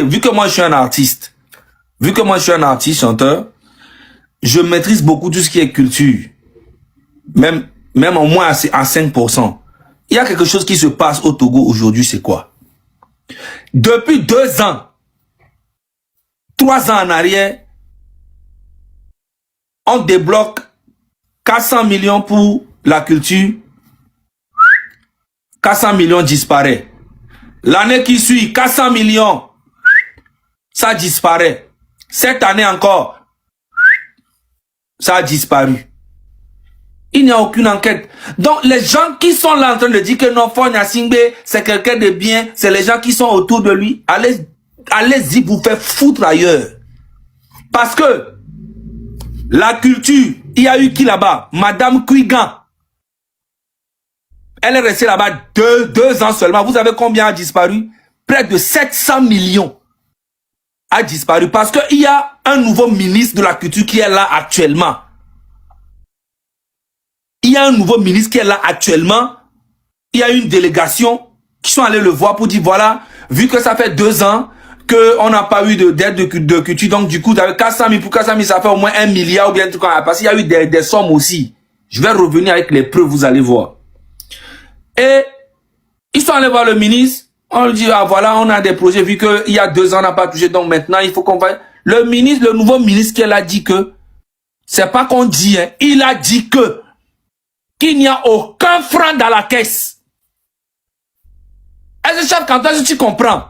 vu que moi je suis un artiste, chanteur, je maîtrise beaucoup tout ce qui est culture. Même au moins à 5%. Il y a quelque chose qui se passe au Togo aujourd'hui, c'est quoi? Depuis 2 ans, 3 ans en arrière, on débloque 400 millions pour la culture. 400 millions disparaît. L'année qui suit, 400 millions, ça disparaît. Cette année encore, ça a disparu. Il n'y a aucune enquête. Donc, les gens qui sont là en train de dire que non, Faure Gnassingbé, c'est quelqu'un de bien, c'est les gens qui sont autour de lui, allez-y vous faire foutre ailleurs. Parce que la culture, il y a eu qui là-bas? Madame Kouigan. Elle est restée là-bas 2 ans seulement. Vous savez combien a disparu? Près de 700 millions a disparu. Parce qu'il y a un nouveau ministre de la culture qui est là actuellement. Il y a un nouveau ministre qui est là actuellement. Il y a une délégation qui sont allés le voir pour dire voilà, vu que ça fait 2 ans qu'on n'a pas eu d'aide de culture, donc du coup, avec 400 000 pour 400 000, ça fait au moins 1 milliard ou bien tout cas, parce qu'il y a eu des sommes aussi. Je vais revenir avec les preuves, vous allez voir. Et ils sont allés voir le ministre. On lui dit, ah voilà, on a des projets, vu qu'il y a 2 ans, on n'a pas touché, donc maintenant, il faut qu'on va... Le nouveau ministre qui a dit que, c'est pas qu'on dit, hein, il a dit que, qu'il n'y a aucun franc dans la caisse. Est-ce que chef canton, tu comprends?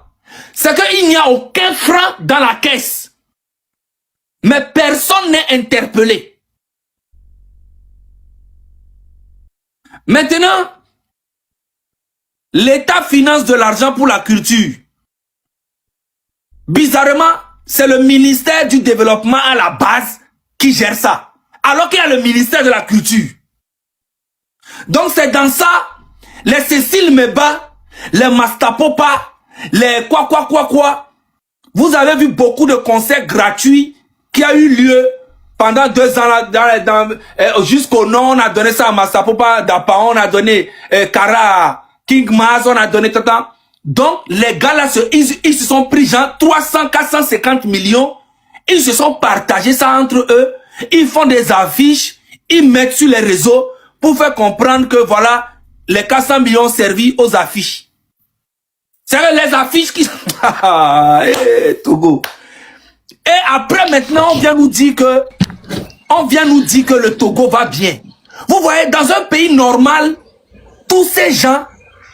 C'est qu'il n'y a aucun franc dans la caisse. Mais personne n'est interpellé. Maintenant, l'État finance de l'argent pour la culture. Bizarrement, c'est le ministère du développement à la base qui gère ça. Alors qu'il y a le ministère de la culture. Donc c'est dans ça, les Cécile Meba, les Mastapopa, les quoi. Vous avez vu beaucoup de concerts gratuits qui a eu lieu pendant 2 ans. Jusqu'au nom, on a donné ça à Mastapopa, Dapa, on a donné Kara, King Maz, on a donné tout temps. Donc les gars là, ils se sont pris genre 450 millions. Ils se sont partagés ça entre eux. Ils font des affiches, ils mettent sur les réseaux pour faire comprendre que voilà, les 400 millions servis aux affiches. C'est les affiches qui... Togo. Et après, maintenant, on vient nous dire que le Togo va bien. Vous voyez, dans un pays normal, tous ces gens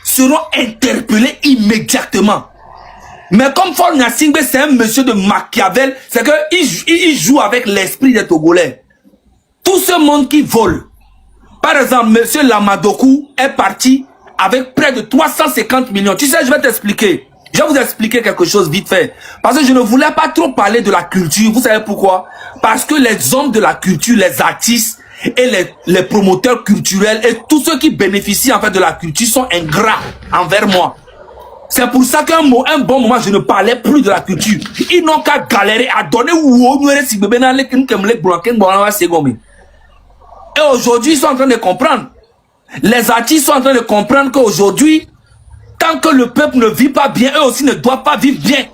seront interpellés immédiatement. Mais comme Faure Gnassingbé, c'est un monsieur de Machiavel, c'est qu'il joue avec l'esprit des Togolais. Tout ce monde qui vole. Par exemple, monsieur Lamadokou est parti avec près de 350 millions. Tu sais, je vais t'expliquer. Je vais vous expliquer quelque chose vite fait. Parce que je ne voulais pas trop parler de la culture. Vous savez pourquoi? Parce que les hommes de la culture, les artistes et les promoteurs culturels et tous ceux qui bénéficient en fait de la culture sont ingrats envers moi. C'est pour ça qu'un bon moment, je ne parlais plus de la culture. Ils n'ont qu'à galérer à donner et aujourd'hui, ils sont en train de comprendre. Les artistes sont en train de comprendre qu'aujourd'hui, tant que le peuple ne vit pas bien, eux aussi ne doivent pas vivre bien.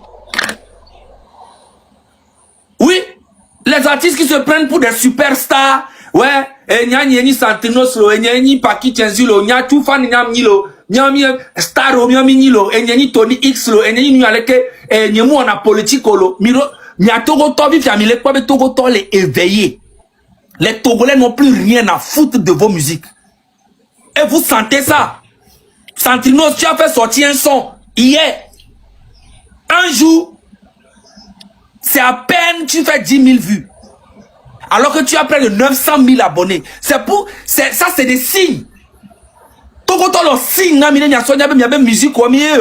Oui, les artistes qui se prennent pour des superstars, ouais, et ni Santinos, ni Paki Tenzilo, ni Toufan, ni Star, ni Tony X, ni Nualeke, ni Mouana politique, miro, ni a Togo Tobi, famille, quoi, mais Togo Togo les éveillés. Les Togolais n'ont plus rien à foutre de vos musiques. Et vous sentez ça. Santinos, tu as fait sortir un son hier. Un jour, c'est à peine tu fais 10 000 vues. Alors que tu as près de 900 000 abonnés. Ça, c'est des signes. Togo Togo, signe, il y a une musique comme il y a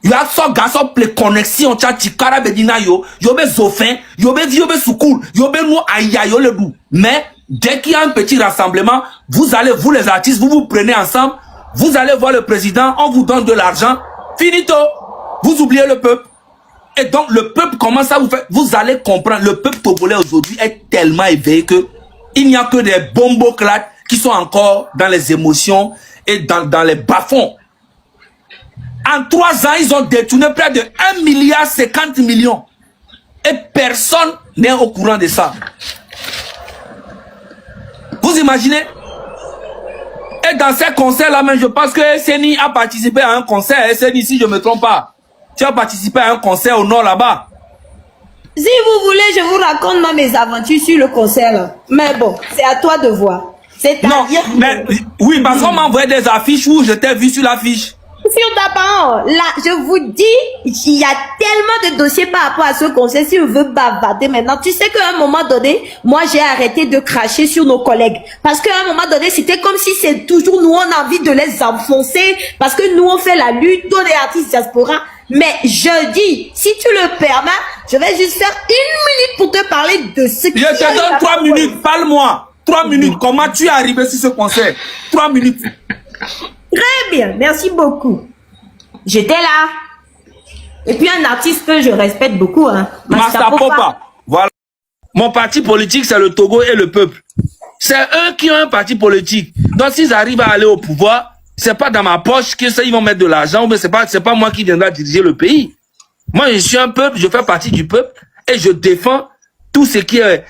you have so gas up les connexions tcha tikara bedina yo be zofin yo be vi yo be soukoul yo be nou aya yo le dou. Mais dès qu'il y a un petit rassemblement, vous les artistes, vous prenez ensemble, vous allez voir le président, on vous donne de l'argent, finito, vous oubliez le peuple. Et donc le peuple commence à vous faire, vous allez comprendre, le peuple togolais aujourd'hui est tellement éveillé que il n'y a que des bomboclates qui sont encore dans les émotions et dans les bas-fonds. En 3 ans, ils ont détourné près de 1,50 milliard. Et personne n'est au courant de ça. Vous imaginez? Et dans ces concerts-là, même, je pense que SNI a participé à un concert. SNI, si je ne me trompe pas, tu as participé à un concert au nord là-bas. Si vous voulez, je vous raconte moi mes aventures sur le concert là. Mais bon, c'est à toi de voir. Non, mais oui, parce qu'on m'a envoyé des affiches où je t'ai vu sur l'affiche. Sur ta parole, là, je vous dis, il y a tellement de dossiers par rapport à ce concert. Si on veut bavarder maintenant, tu sais qu'à un moment donné, moi, j'ai arrêté de cracher sur nos collègues. Parce qu'à un moment donné, c'était comme si c'est toujours nous, on a envie de les enfoncer. Parce que nous, on fait la lutte, tous les artistes diaspora. Mais je dis, si tu le permets, je vais juste faire 1 minute pour te parler de ce qui... Je te donne 3 minutes, parle-moi. 3 minutes, comment tu es arrivé sur ce concert? 3 minutes. Très bien, merci beaucoup. J'étais là. Et puis un artiste que je respecte beaucoup, hein. Master Popa. Voilà. Mon parti politique, c'est le Togo et le peuple. C'est eux qui ont un parti politique. Donc s'ils arrivent à aller au pouvoir, c'est pas dans ma poche que ça, ils vont mettre de l'argent, mais c'est pas moi qui viendra diriger le pays. Moi, je suis un peuple, je fais partie du peuple et je défends tout ce qui est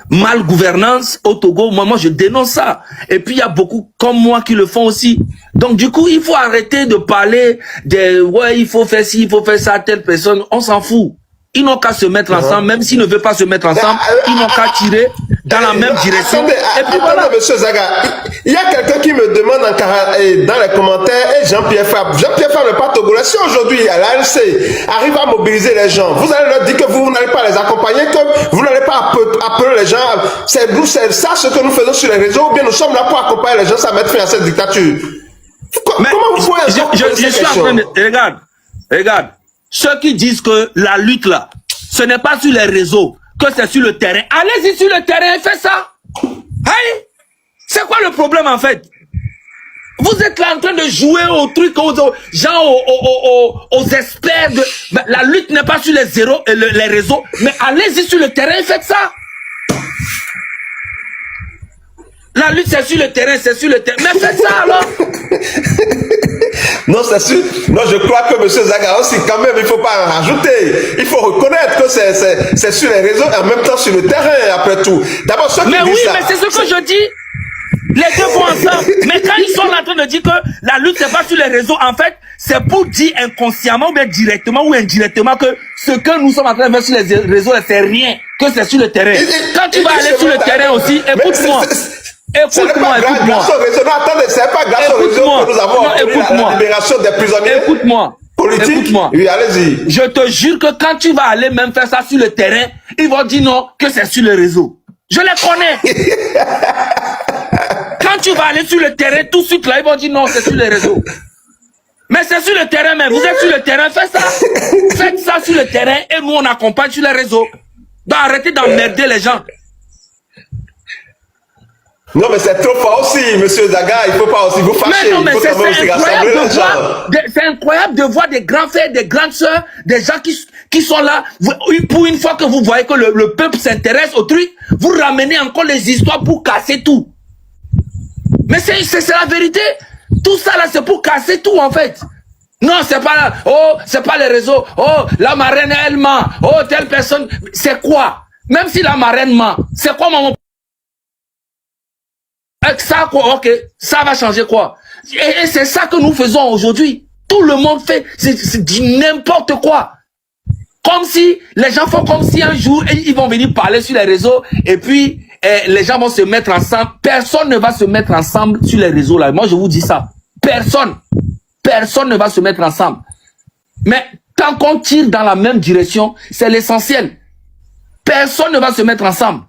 mal gouvernance au Togo. Moi, je dénonce ça. Et puis, il y a beaucoup comme moi qui le font aussi. Donc, du coup, il faut arrêter de parler de, ouais, il faut faire ci, il faut faire ça, telle personne. On s'en fout. Ils n'ont qu'à se mettre ensemble, même s'ils ne veulent pas se mettre ensemble, ils n'ont qu'à tirer dans la même direction. Attendez, voilà. Monsieur Zaga, il y a quelqu'un qui me demande dans les commentaires, Jean-Pierre Fabre n'est pas togolais. Si aujourd'hui, à l'ANC arrive à mobiliser les gens, vous allez leur dire que vous n'allez pas les accompagner, que vous n'allez pas appeler les gens. C'est ça ce que nous faisons sur les réseaux, ou bien nous sommes là pour accompagner les gens, ça met fin à cette dictature. Mais comment vous pouvez je suis en train de... Regarde. Ceux qui disent que la lutte là, ce n'est pas sur les réseaux, que c'est sur le terrain. Allez-y sur le terrain et faites ça. Hey, c'est quoi le problème en fait? Vous êtes là en train de jouer au truc, aux experts. La lutte n'est pas sur les réseaux, mais allez-y sur le terrain et faites ça. La lutte c'est sur le terrain, Mais faites ça alors. Non, c'est sûr. Non, je crois que M. Zaga aussi, quand même, il ne faut pas en rajouter. Il faut reconnaître que c'est sur les réseaux et en même temps sur le terrain, après tout. D'abord, ceux qui disent ça... Mais c'est ce que je dis. Les deux vont ensemble. Mais quand ils sont en train de dire que la lutte, c'est pas sur les réseaux, en fait, c'est pour dire inconsciemment ou bien directement ou indirectement que ce que nous sommes en train de faire sur les réseaux, c'est rien, que c'est sur le terrain. Quand tu vas aller sur le terrain aussi, écoute-moi. Écoute-moi. Attendez, c'est pas grâce au réseau que nous avons la libération des prisonniers. Écoute-moi. Oui, allez-y. Je te jure que quand tu vas aller même faire ça sur le terrain, ils vont dire non, que c'est sur le réseau. Je les connais. Quand tu vas aller sur le terrain, tout de suite là, ils vont dire non, c'est sur les réseaux. Mais c'est sur le terrain même. Vous êtes sur le terrain, faites ça. Faites ça sur le terrain et nous on accompagne sur les réseaux. Donc arrêtez d'emmerder les gens. Non, mais c'est trop fort aussi, monsieur Zaga, il ne faut pas aussi vous fâcher. Mais non, mais c'est incroyable de voir des grands frères, des grandes sœurs, des gens qui sont là. Pour une fois que vous voyez que le peuple s'intéresse au truc, vous ramenez encore les histoires pour casser tout. Mais c'est la vérité. Tout ça là, c'est pour casser tout en fait. Non, c'est pas là. Oh, c'est pas les réseaux. Oh, la marraine, elle ment. Oh, telle personne. C'est quoi? Même si la marraine ment, c'est quoi mon... Ça, quoi, ok, ça va changer quoi? Et c'est ça que nous faisons aujourd'hui. Tout le monde fait, c'est n'importe quoi. Comme si, les gens font comme si un jour, ils vont venir parler sur les réseaux, et puis, les gens vont se mettre ensemble. Personne ne va se mettre ensemble sur les réseaux là. Moi, je vous dis ça. Personne ne va se mettre ensemble. Mais, tant qu'on tire dans la même direction, c'est l'essentiel. Personne ne va se mettre ensemble.